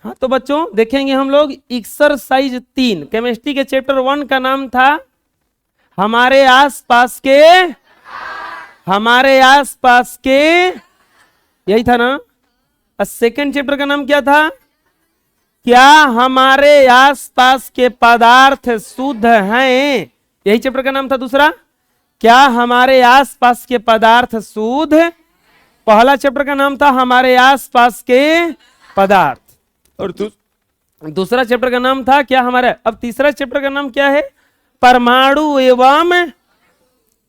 हाँ तो बच्चों देखेंगे हम लोग एक्सरसाइज 3 केमिस्ट्री के चैप्टर 1 का नाम था हमारे आसपास के, हमारे आसपास के, यही था ना। और सेकेंड चैप्टर का नाम क्या था? क्या हमारे आसपास के पदार्थ शुद्ध हैं, यही चैप्टर का नाम था दूसरा। क्या हमारे आसपास के पदार्थ शुद्ध, पहला चैप्टर का नाम था हमारे आसपास के पदार्थ, और दूसरा चैप्टर का नाम था क्या हमारे, अब तीसरा चैप्टर का नाम क्या है? परमाणु एवं,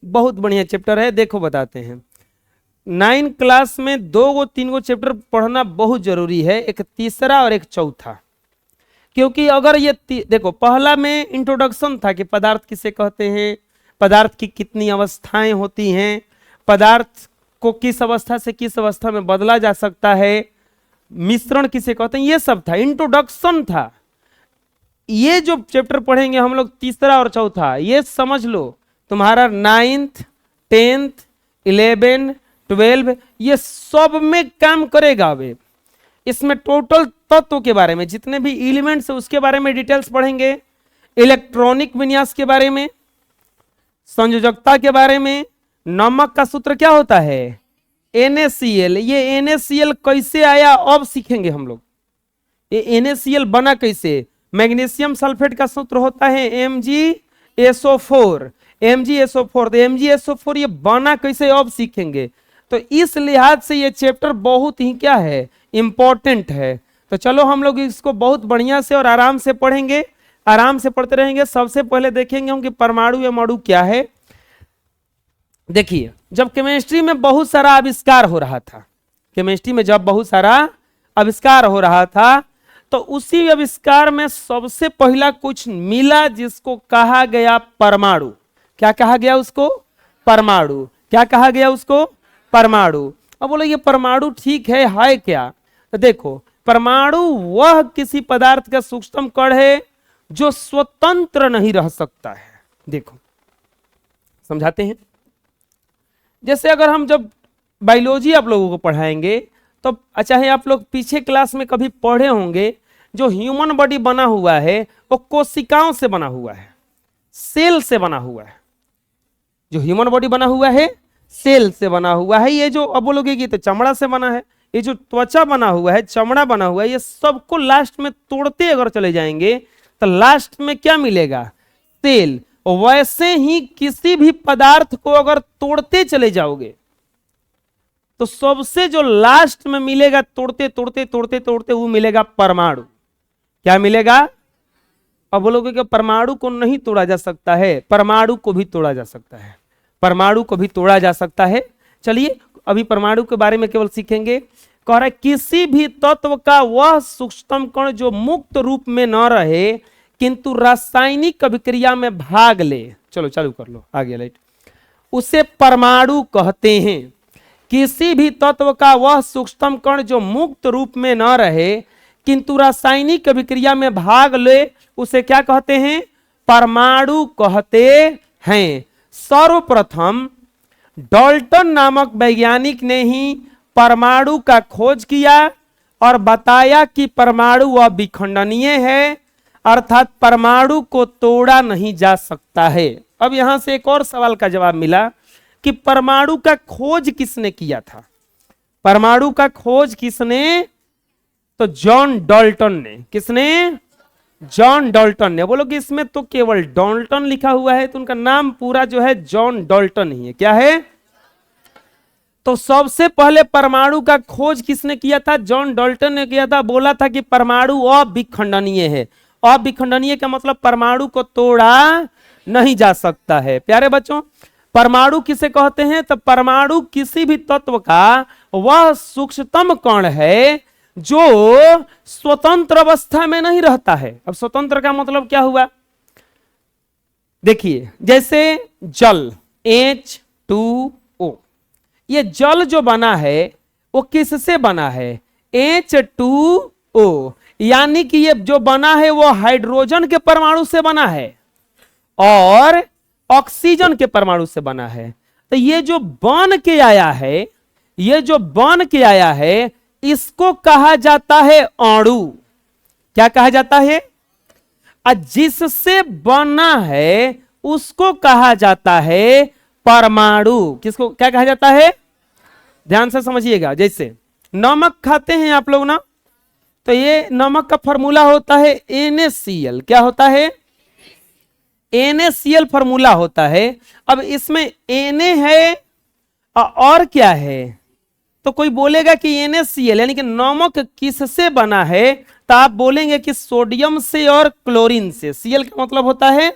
बहुत बढ़िया चैप्टर है, देखो बताते हैं। 9 क्लास में 2-3 चैप्टर पढ़ना बहुत जरूरी है, एक तीसरा और एक चौथा, क्योंकि अगर ये देखो पहला में इंट्रोडक्शन था कि पदार्थ किसे कहते हैं, पदार्थ की कितनी अवस्थाएं होती हैं, पदार्थ को किस अवस्था से किस अवस्था में बदला जा सकता है, मिश्रण किसे कहते हैं, ये सब था, इंट्रोडक्शन था। ये जो चैप्टर पढ़ेंगे हम लोग तीसरा और चौथा, ये समझ लो तुम्हारा 9th 10th 11 12 ये सब में काम करेगा। वे इसमें टोटल तत्व के बारे में जितने भी एलिमेंट्स है उसके बारे में डिटेल्स पढ़ेंगे, इलेक्ट्रॉनिक विन्यास के बारे में, संयोजकता के बारे में, नमक का सूत्र क्या होता है NaCl, ये NaCl कैसे आया अब सीखेंगे हम लोग, ये NaCl बना कैसे। मैग्नीशियम सल्फेट का सूत्र होता है MgSO4, MgSO4, तो MgSO4 ये बना कैसे अब सीखेंगे। तो इस लिहाज से ये चैप्टर बहुत ही क्या है, इंपॉर्टेंट है। तो चलो हम लोग इसको बहुत बढ़िया से और आराम से पढ़ेंगे, आराम से पढ़ते रहेंगे। सबसे पहले देखेंगे हम कि परमाणु या अणु क्या है। देखिए जब केमिस्ट्री में बहुत सारा आविष्कार हो रहा था, केमिस्ट्री में जब बहुत सारा आविष्कार हो रहा था, तो उसी आविष्कार में सबसे पहला कुछ मिला जिसको कहा गया परमाणु। क्या कहा गया उसको? परमाणु। क्या कहा गया उसको? परमाणु। अब बोलो ये परमाणु ठीक है क्या? तो देखो परमाणु वह किसी पदार्थ का सूक्ष्म कण है जो स्वतंत्र नहीं रह सकता है। देखो समझाते हैं, जैसे अगर हम जब बायोलॉजी आप लोगों को पढ़ाएंगे तो चाहे आप लोग पीछे क्लास में कभी पढ़े होंगे, जो ह्यूमन बॉडी बना हुआ है वो कोशिकाओं से बना हुआ है, सेल से बना हुआ है। जो ह्यूमन बॉडी बना हुआ है सेल से बना हुआ है। ये जो अब बोलोगे कि तो चमड़ा से बना है, ये जो त्वचा बना हुआ है, चमड़ा बना हुआ है, ये सबको लास्ट में तोड़ते अगर चले जाएंगे तो लास्ट में क्या मिलेगा? सेल। वैसे ही किसी भी पदार्थ को अगर तोड़ते चले जाओगे तो सबसे जो लास्ट में मिलेगा तोड़ते तोड़ते तोड़ते तोड़ते वो मिलेगा परमाणु। क्या मिलेगा? अब बोलोगे कि परमाणु को नहीं तोड़ा जा सकता है, परमाणु को भी तोड़ा जा सकता है, परमाणु को भी तोड़ा जा सकता है। चलिए अभी परमाणु के बारे में केवल सीखेंगे। कह रहा है किसी भी तत्व का वह सूक्ष्म कण जो मुक्त रूप में न रहे किंतु रासायनिक अभिक्रिया में भाग ले, चलो चालू कर लो आगे लाइट, उसे परमाणु कहते हैं। किसी भी तत्व का वह सूक्ष्म कण जो मुक्त रूप में न रहे किंतु रासायनिक अभिक्रिया में भाग ले उसे क्या कहते हैं? परमाणु कहते हैं। सर्वप्रथम डाल्टन नामक वैज्ञानिक ने ही परमाणु का खोज किया और बताया कि परमाणु अविखंडनीय है, अर्थात परमाणु को तोड़ा नहीं जा सकता है। अब यहां से एक और सवाल का जवाब मिला कि परमाणु का खोज किसने किया था? परमाणु का खोज किसने? तो जॉन डाल्टन ने। किसने? जॉन डाल्टन ने। बोलो कि इसमें तो केवल डाल्टन लिखा हुआ है, तो उनका नाम पूरा जो है जॉन डाल्टन ही है। क्या है? तो सबसे पहले परमाणु का खोज किसने किया था? जॉन डाल्टन ने किया था। बोला था कि परमाणु अविखंडनीय है। अविखंडनीय का मतलब परमाणु को तोड़ा नहीं जा सकता है। प्यारे बच्चों परमाणु किसे कहते हैं? तो परमाणु किसी भी तत्व का वह सूक्ष्मतम कण है जो स्वतंत्र अवस्था में नहीं रहता है। अब स्वतंत्र का मतलब क्या हुआ? देखिए जैसे जल H2O, ये जल जो बना है वो किससे बना है? H2O, यानी कि ये जो बना है वो हाइड्रोजन के परमाणु से बना है और ऑक्सीजन के परमाणु से बना है। तो ये जो बन के आया है, ये जो बन के आया है इसको कहा जाता है अणु। क्या कहा जाता है? जिससे बना है उसको कहा जाता है परमाणु। किसको क्या कहा जाता है? ध्यान से समझिएगा। जैसे नमक खाते हैं आप लोग ना, तो ये नमक का फॉर्मूला होता है NaCl। क्या होता है? NaCl फॉर्मूला होता है। अब इसमें Na है और क्या है? तो कोई बोलेगा कि NaCl यानी कि नमक किससे बना है, तो आप बोलेंगे कि सोडियम से और क्लोरीन से। Cl का मतलब होता है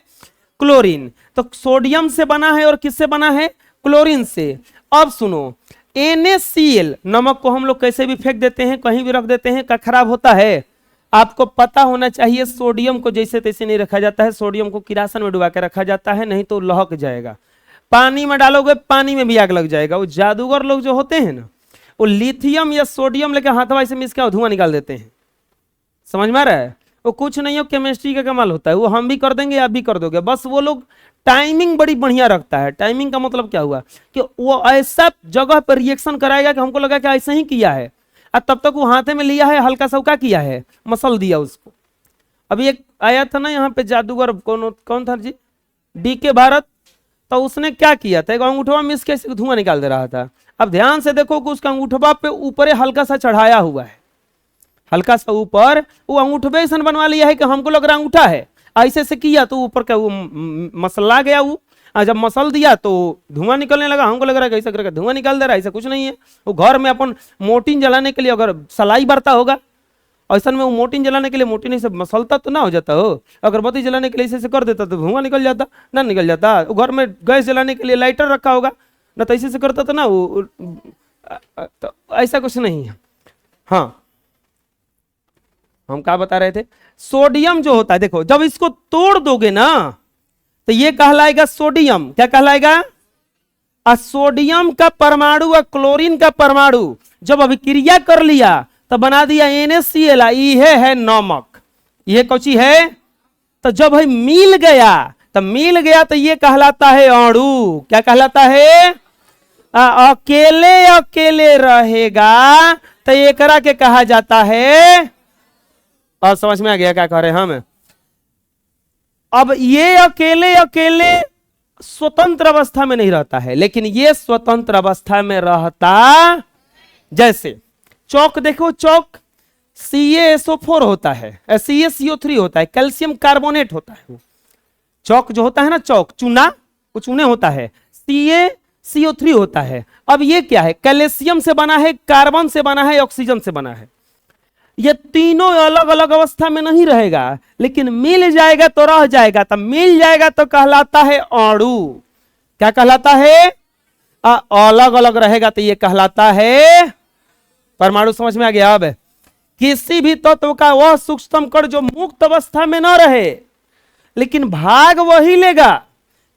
क्लोरीन। तो सोडियम से बना है और किससे बना है? क्लोरीन से। अब सुनो, NaCl नमक को हम लोग कैसे भी फेंक देते हैं, कहीं भी रख देते हैं, क्या खराब होता है? आपको पता होना चाहिए सोडियम को जैसे तैसे नहीं रखा जाता है। सोडियम को किरासन में डुबा के रखा जाता है, नहीं तो लहक जाएगा। पानी में डालोगे, पानी में भी आग लग जाएगा। वो जादूगर लोग जो होते हैं ना, वो लिथियम या सोडियम लेकर हाथवा से मिस के धुआं निकाल देते हैं। समझ में आ रहा है? वो कुछ नहीं हो, केमिस्ट्री का कमाल होता है। वो हम भी कर देंगे, आप भी कर दोगे। बस वो लोग टाइमिंग बड़ी बढ़िया रखता है। टाइमिंग का मतलब क्या हुआ कि वो ऐसा जगह पर रिएक्शन कराएगा कि हमको लगा कि ऐसा ही किया है, और तब तक वो हाथे में लिया है, हल्का सा क्या किया है, मसल दिया उसको। अभी एक आया था ना यहाँ पे जादूगर, कौन था जी? DK भारत। तो उसने क्या किया था, एक अंगूठवा में इसके धुआं निकाल दे रहा था। अब ध्यान से देखो कि उसका अंगूठवा पे ऊपर हल्का सा चढ़ाया हुआ है, हल्का सा ऊपर। वो अंगूठवे ऐसा बनवा लिया है कि हमको लग रहा अंगूठा है। ऐसे से किया तो ऊपर का वो मसला गया। वो जब मसल दिया तो धुआं निकलने लगा। हमको लग रहा है ऐसा करके धुआं निकाल दे रहा है, ऐसा कुछ नहीं है। वो घर में अपन मोटिन जलाने के लिए अगर सलाई बरता होगा, ऐसा में वो मोटिन जलाने के लिए मोटिन से मसलता तो ना हो जाता हो। अगरबत्ती जलाने के लिए ऐसे कर देता तो धुआं निकल जाता ना, निकल जाता। वो घर में गैस जलाने के लिए लाइटर रखा होगा ना, तो ऐसे से करता तो ना वो, तो ऐसा कुछ नहीं है। हाँ, हम क्या बता रहे थे? सोडियम जो होता है, देखो जब इसको तोड़ दोगे ना, तो ये कहलाएगा सोडियम। क्या कहलाएगा? सोडियम का परमाणु और क्लोरीन का परमाणु जब अभिक्रिया कर लिया तो बना दिया NaCl। ये है नमक, ये कौची है? तो जब है मिल गया तो ये कहलाता है अणु। क्या कहलाता है? अकेले अकेले रहेगा तो एकरा के कहा जाता है। और समझ में आ गया क्या कह रहे हैं हम? अब ये अकेले अकेले स्वतंत्र अवस्था में नहीं रहता है, लेकिन ये स्वतंत्र अवस्था में रहता। जैसे चौक देखो, चौक CaSO4 होता है, CaCO3 होता है, कैल्शियम कार्बोनेट होता है। चौक जो होता है ना, चौक चूना, वो चूने होता है। CaCO3 होता है। अब ये क्या है? कैल्शियम से बना है, कार्बन से बना है, ऑक्सीजन से बना है। ये तीनों अलग अलग अवस्था में नहीं रहेगा, लेकिन मिल जाएगा तो रह जाएगा। तब मिल जाएगा तो कहलाता है अणु। क्या कहलाता है? अलग अलग रहेगा तो ये कहलाता है परमाणु। समझ में आ गया? अब किसी भी तत्व का वह सूक्ष्म कण जो मुक्त अवस्था में न रहे, लेकिन भाग वही लेगा,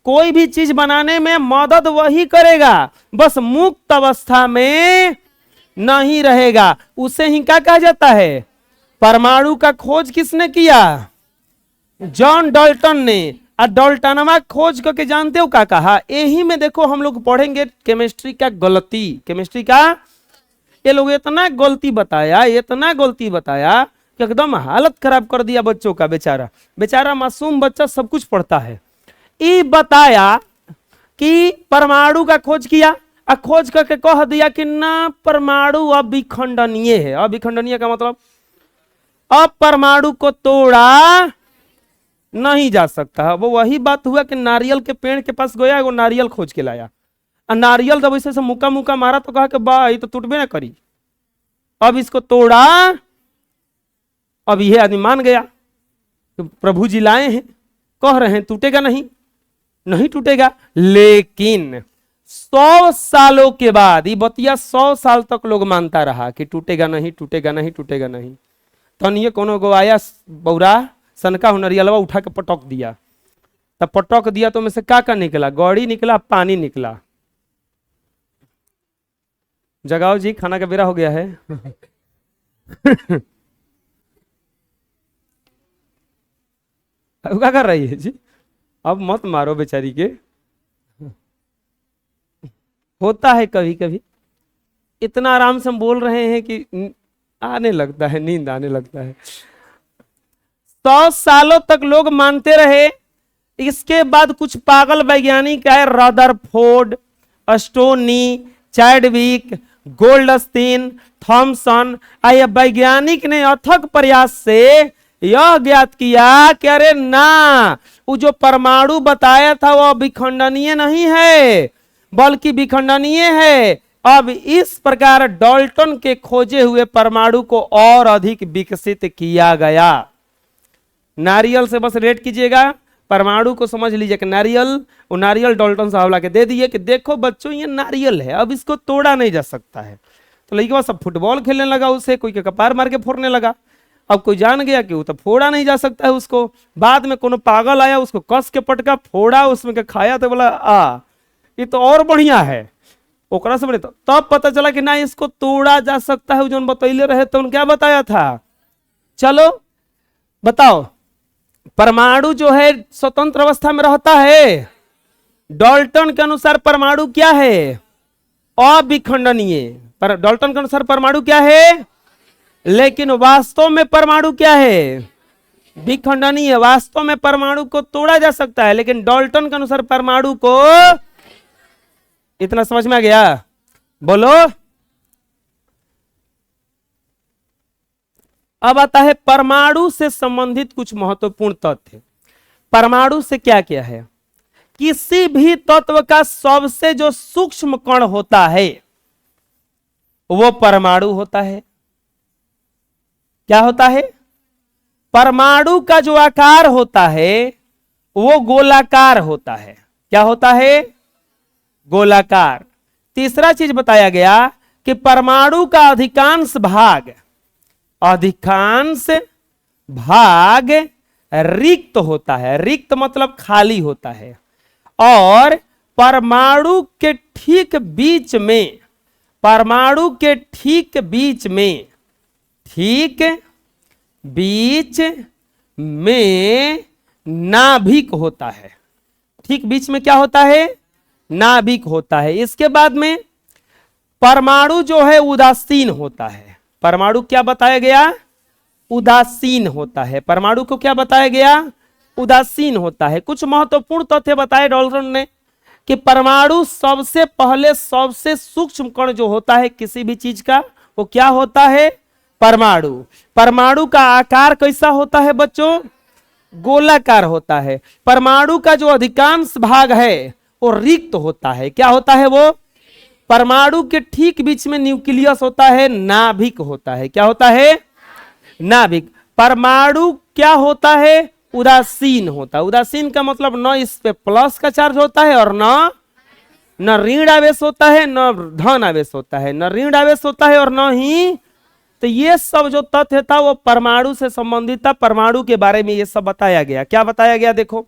कोई भी चीज बनाने में मदद वही करेगा, बस मुक्त अवस्था में नहीं रहेगा, उसे ही क्या कहा जाता है? परमाणु का खोज किसने किया? जॉन डाल्टन ने। और डाल्टनवा खोज करके जानते हो क्या कहा? यही में देखो हम लोग पढ़ेंगे केमिस्ट्री का गलती। केमिस्ट्री का ये लोग इतना गलती बताया कि एकदम हालत खराब कर दिया बच्चों का। बेचारा मासूम बच्चा सब कुछ पढ़ता है। ये बताया कि परमाणु का खोज किया, खोज करके कह दिया कि ना परमाणु अविखंडनीय है। अविखंडनीय का मतलब अब परमाणु को तोड़ा नहीं जा सकता। वो वही बात हुआ कि नारियल के पेड़ के पास गया, वो नारियल खोज के लाया, और नारियल जब ऐसे मुक्का मारा तो कहा कि बा ये तो टूटबे ना करी, अब इसको तोड़ा। अब ये आदमी मान गया तो प्रभु जी लाए हैं, कह रहे हैं टूटेगा नहीं टूटेगा। लेकिन 100 सालों के बाद, ये बतिया 100 साल तक लोग मानता रहा कि टूटेगा नहीं। तनिए कोनो गो आया बौरा सनका नरियलवा उठा के पटक दिया, तब पटक दिया तो में से क्या निकला? गौड़ी निकला, पानी निकला। जगाओ जी, खाना का बेरा हो गया है। क्या कर रही है जी? अब मत मारो बेचारी के। होता है कभी कभी, इतना आराम से हम बोल रहे हैं कि आने लगता है, नींद आने लगता है। 100 सालों तक लोग मानते रहे। इसके बाद कुछ पागल वैज्ञानिक आए, Rutherford, Stoney, Chadwick, Goldstein, Thomson, आए वैज्ञानिक ने अथक प्रयास से यह ज्ञात किया कि अरे ना, वो जो परमाणु बताया था वह विखंडनीय नहीं है बल्कि विखंडनीय है। अब इस प्रकार डाल्टन के खोजे हुए परमाणु को और अधिक विकसित किया गया। नारियल से बस रेट कीजिएगा, परमाणु को समझ लीजिए कि नारियल, वो नारियल डाल्टन साहब ला के दे दिए कि देखो बच्चों ये नारियल है, अब इसको तोड़ा नहीं जा सकता है। तो लड़का सब फुटबॉल खेलने लगा उसे, कोई के कपार मार के फोड़ने लगा। अब कोई जान गया कि वो तो फोड़ा नहीं जा सकता है उसको। बाद में कोनो पागल आया, उसको कस के पटका, फोड़ा, उसमें के खाया तो बोला ये तो और बढ़िया है। ओकरा से बने तो तब पता चला कि ना इसको तोड़ा जा सकता है। जो बतैले रहे तो क्या बताया था? चलो बताओ, परमाणु जो है स्वतंत्र अवस्था में रहता है। डाल्टन के अनुसार परमाणु क्या है? अविखंडनीय। पर डाल्टन के अनुसार परमाणु क्या है? लेकिन वास्तव में परमाणु क्या है? विखंडनीय। वास्तव में परमाणु को तोड़ा जा सकता है, लेकिन डाल्टन के अनुसार परमाणु को, इतना समझ में आ गया? बोलो। अब आता है परमाणु से संबंधित कुछ महत्वपूर्ण तथ्य। परमाणु से क्या क्या है? किसी भी तत्व का सबसे जो सूक्ष्म कण होता है वो परमाणु होता है। क्या होता है? परमाणु का जो आकार होता है वो गोलाकार होता है। क्या होता है? गोलाकार। तीसरा चीज बताया गया कि परमाणु का अधिकांश भाग रिक्त होता है। रिक्त मतलब खाली होता है। और परमाणु के ठीक बीच में, परमाणु के ठीक बीच में नाभिक होता है। ठीक बीच में क्या होता है? नाभिक होता है। इसके बाद में परमाणु जो है उदासीन होता है। परमाणु क्या बताया गया? उदासीन होता है। परमाणु को क्या बताया गया? उदासीन होता है। कुछ महत्वपूर्ण तथ्य बताए डाल्टन ने कि परमाणु सबसे पहले सबसे सूक्ष्म कण जो होता है किसी भी चीज का, वो क्या होता है? परमाणु। परमाणु का आकार कैसा होता है बच्चों? गोलाकार होता है। परमाणु का जो अधिकांश भाग है वो रिक्त होता है। क्या होता है वो? परमाणु के ठीक बीच में न्यूक्लियस होता है, नाभिक होता है। क्या होता है? नाभिक। परमाणु क्या होता है? उदासीन होता है। उदासीन का मतलब न इस पे प्लस का चार्ज होता है और न ऋण आवेश होता है, न धन आवेश होता है, न ऋण आवेश होता है और न ही। तो ये सब जो तथ्य था वो परमाणु से संबंधित था। परमाणु के बारे में ये सब बताया गया। क्या बताया गया? देखो,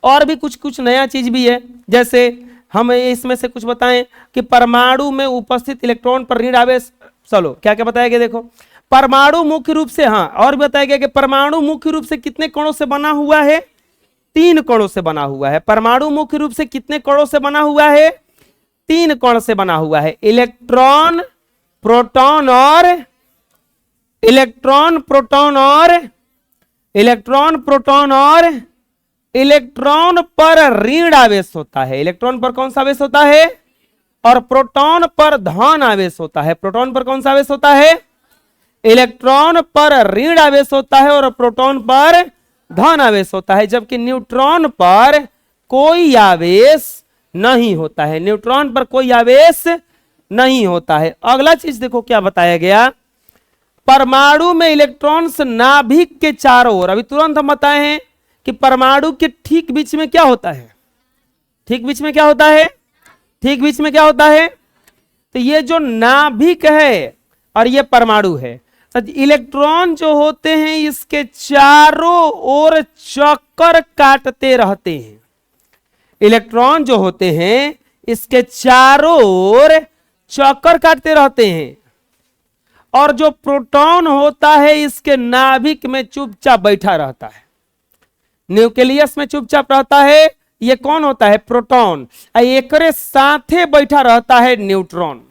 और भी कुछ नया चीज भी है। जैसे हम इसमें से कुछ बताएं कि परमाणु में उपस्थित इलेक्ट्रॉन पर ऋण आवेश, चलो क्या क्या बताया गया देखो। परमाणु मुख्य रूप से, हाँ, और बताया गया कि परमाणु मुख्य रूप से कितने कणों से बना हुआ है? 3 कणों से बना हुआ है। परमाणु मुख्य रूप से कितने कणों से बना हुआ है? 3 कण से बना हुआ है। इलेक्ट्रॉन, प्रोटॉन और इलेक्ट्रॉन पर ऋण आवेश होता है। इलेक्ट्रॉन पर कौन सा आवेश होता है? और प्रोटॉन पर धन आवेश होता है। प्रोटॉन पर कौन सा आवेश होता है? इलेक्ट्रॉन पर ऋण आवेश होता है और प्रोटॉन पर धन आवेश होता है। जबकि न्यूट्रॉन पर कोई आवेश नहीं होता है। न्यूट्रॉन पर कोई आवेश नहीं होता है। अगला चीज देखो क्या बताया गया। परमाणु में इलेक्ट्रॉन्स नाभिक के चारों ओर, अभी तुरंत हम बताए हैं कि परमाणु के ठीक बीच में क्या होता है? ठीक बीच में क्या होता है? ठीक बीच में क्या होता है? तो ये जो नाभिक है और ये परमाणु है, तो इलेक्ट्रॉन जो होते हैं इसके चारों ओर चक्कर काटते रहते हैं। इलेक्ट्रॉन जो होते हैं इसके चारों ओर चक्कर काटते रहते हैं। और जो प्रोटॉन होता है इसके नाभिक में चुपचाप बैठा रहता है, न्यूक्लियस में चुपचाप रहता है। ये कौन होता है? प्रोटॉन। एकरे साथे बैठा रहता है न्यूट्रॉन।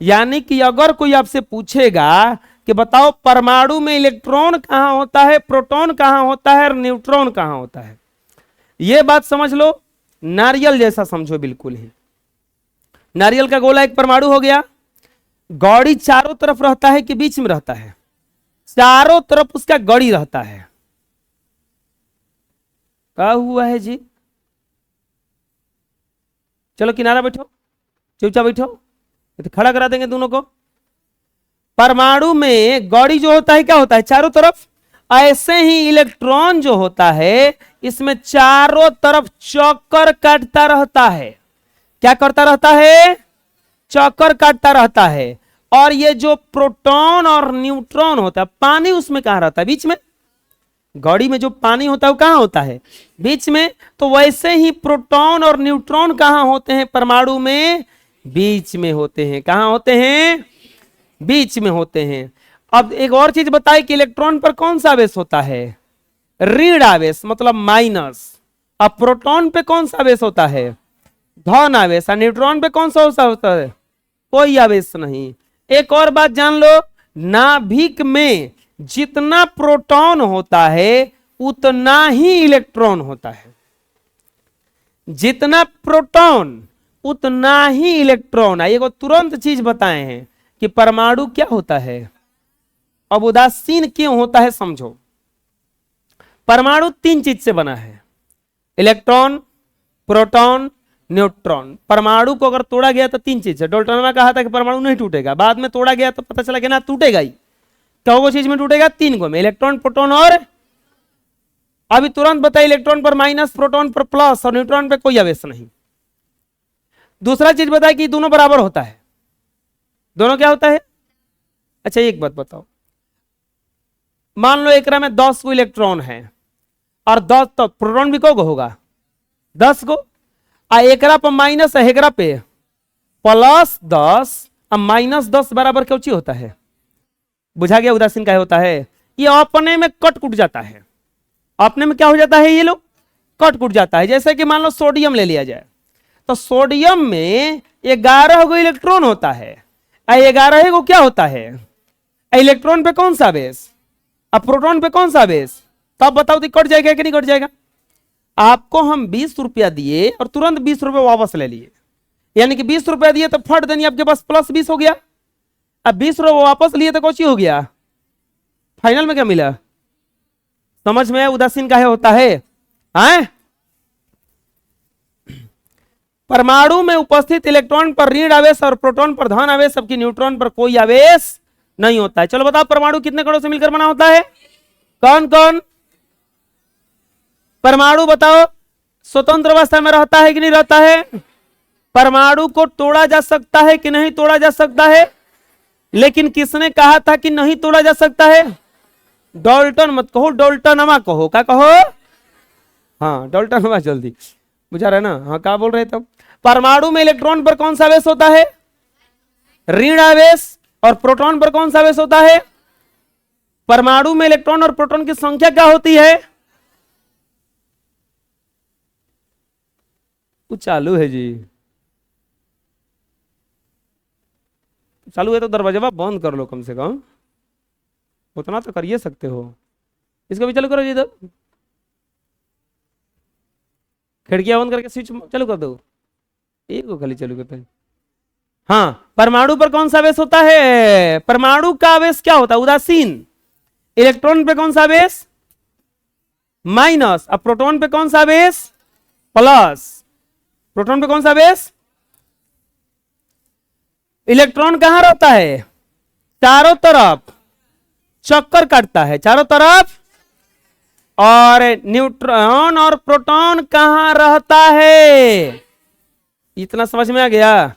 यानी कि अगर कोई आपसे पूछेगा कि कि बताओ परमाणु में इलेक्ट्रॉन कहां होता है, प्रोटॉन कहां होता है और न्यूट्रॉन कहां होता है। यह बात समझ लो, नारियल जैसा समझो बिल्कुल ही। नारियल का गोला एक परमाणु हो गया। गौड़ी चारों तरफ रहता है कि बीच में रहता है? चारों तरफ उसका गौड़ी रहता है। क्या हुआ है जी? चलो किनारा बैठो, चुपचाप बैठो, तो खड़ा करा देंगे दोनों को। परमाणु में गौड़ी जो होता है क्या होता है? चारों तरफ। ऐसे ही इलेक्ट्रॉन जो होता है इसमें चारों तरफ चक्कर काटता रहता है। क्या करता रहता है? चक्कर काटता रहता है। और ये जो प्रोटॉन और न्यूट्रॉन होता है, पानी उसमें कहां रहता है? बीच में। गौड़ी में जो पानी होता है वो कहां होता है? बीच में। तो वैसे ही प्रोटॉन और न्यूट्रॉन कहां होते हैं परमाणु में? बीच में होते हैं। कहां होते हैं? बीच में होते हैं। अब एक और चीज बताए कि इलेक्ट्रॉन पर कौन सा आवेश होता है? ऋण आवेश, मतलब माइनस। अब प्रोटॉन पे कौन सा आवेश होता है? धन आवेश। और न्यूट्रॉन पे कौन सा होता है? कोई आवेश नहीं। एक और बात जान लो, नाभिक में जितना प्रोटॉन होता है उतना ही इलेक्ट्रॉन होता है। जितना प्रोटॉन उतना ही इलेक्ट्रॉन। ये तुरंत चीज बताए हैं कि परमाणु क्या होता है। अब उदासीन क्यों होता है समझो। परमाणु तीन चीज से बना है, इलेक्ट्रॉन, प्रोटॉन, न्यूट्रॉन। परमाणु को अगर तोड़ा गया तो तीन चीज है। डाल्टन ने कहा था कि परमाणु नहीं टूटेगा, बाद में तोड़ा गया तो पता चला कि ना टूटेगा ही। क्या वो चीज में टूटेगा? तीन गो में, इलेक्ट्रॉन, प्रोटॉन और। अभी तुरंत बताइए, इलेक्ट्रॉन पर माइनस, प्रोटॉन पर प्लस और न्यूट्रॉन पर कोई आवेश नहीं। दूसरा चीज बताए कि दोनों बराबर होता है। दोनों क्या होता है? अच्छा एक बात बताओ, मान लो एकरा में 10 को इलेक्ट्रॉन है और 10 तो प्रोटॉन भी को होगा 10 को। एकरा पर माइनस है, एकरा पे प्लस 10 और माइनस 10 बराबर क्या चीज होता है? बुझा गया उदासीन क्या होता है? ये अपने में कट कुट जाता है। अपने में क्या हो जाता है? ये लोग कट कुट जाता है। जैसे कि मान लो सोडियम ले लिया जाए, तो सोडियम में 11 गो इलेक्ट्रॉन होता है। 11 गो क्या होता है? इलेक्ट्रॉन पे कौन सा बेस? अब प्रोटॉन पे कौन सा बेस? तब बताओ तो कट जाएगा कि नहीं कट जाएगा? आपको हम 20 रुपया दिए और तुरंत 20 रुपये वापस ले लिए, यानी कि 20 रुपया दिए तो फट देनी आपके पास प्लस 20 हो गया। अब 20 रुपये वापस लिए तो कौन हो गया? फाइनल में क्या मिला? समझ में उदासीन काहे होता है? परमाणु में उपस्थित इलेक्ट्रॉन पर ऋण आवेश और प्रोटॉन पर धन आवेश, जबकि न्यूट्रॉन पर कोई आवेश नहीं होता है। चलो बताओ परमाणु कितने कणों से मिलकर बना होता है? कौन कौन परमाणु बताओ? स्वतंत्र अवस्था में रहता है कि नहीं रहता है? परमाणु को तोड़ा जा सकता है कि नहीं तोड़ा जा सकता है? लेकिन किसने कहा था कि नहीं तोड़ा जा सकता है? डाल्टन मत कहो, डाल्टनवा कहो। क्या कहो? हाँ डाल्टनवा, जल्दी बुझा रहे ना? हाँ क्या बोल रहे थे? परमाणु में इलेक्ट्रॉन पर कौन सा आवेश होता है? ऋण आवेश। और प्रोटॉन पर कौन सा आवेश होता है? परमाणु में इलेक्ट्रॉन और प्रोटॉन की संख्या क्या होती है? वो चालू है जी, चालू है तो दरवाजा बंद कर लो कम से कम, उतना तो कर ही सकते हो। इसको भी चालू करो जी, इधर खिड़कियां बंद करके स्विच चालू कर दो। एक को खाली चालू करते हैं। हाँ, परमाणु पर कौन सा आवेश होता है? परमाणु का आवेश क्या होता है? उदासीन। इलेक्ट्रॉन पे कौन सा आवेश? माइनस। अब प्रोटॉन पे कौन सा आवेश? प्लस। प्रोटॉन पे कौन सा आवेश? इलेक्ट्रॉन कहां रहता है? चारों तरफ चक्कर काटता है, चारों तरफ। और न्यूट्रॉन और प्रोटॉन कहां रहता है? इतना समझ में आ गया?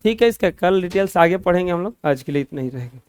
ठीक है, इसका कल डिटेल्स आगे पढ़ेंगे हम लोग, आज के लिए इतना ही रहेगा।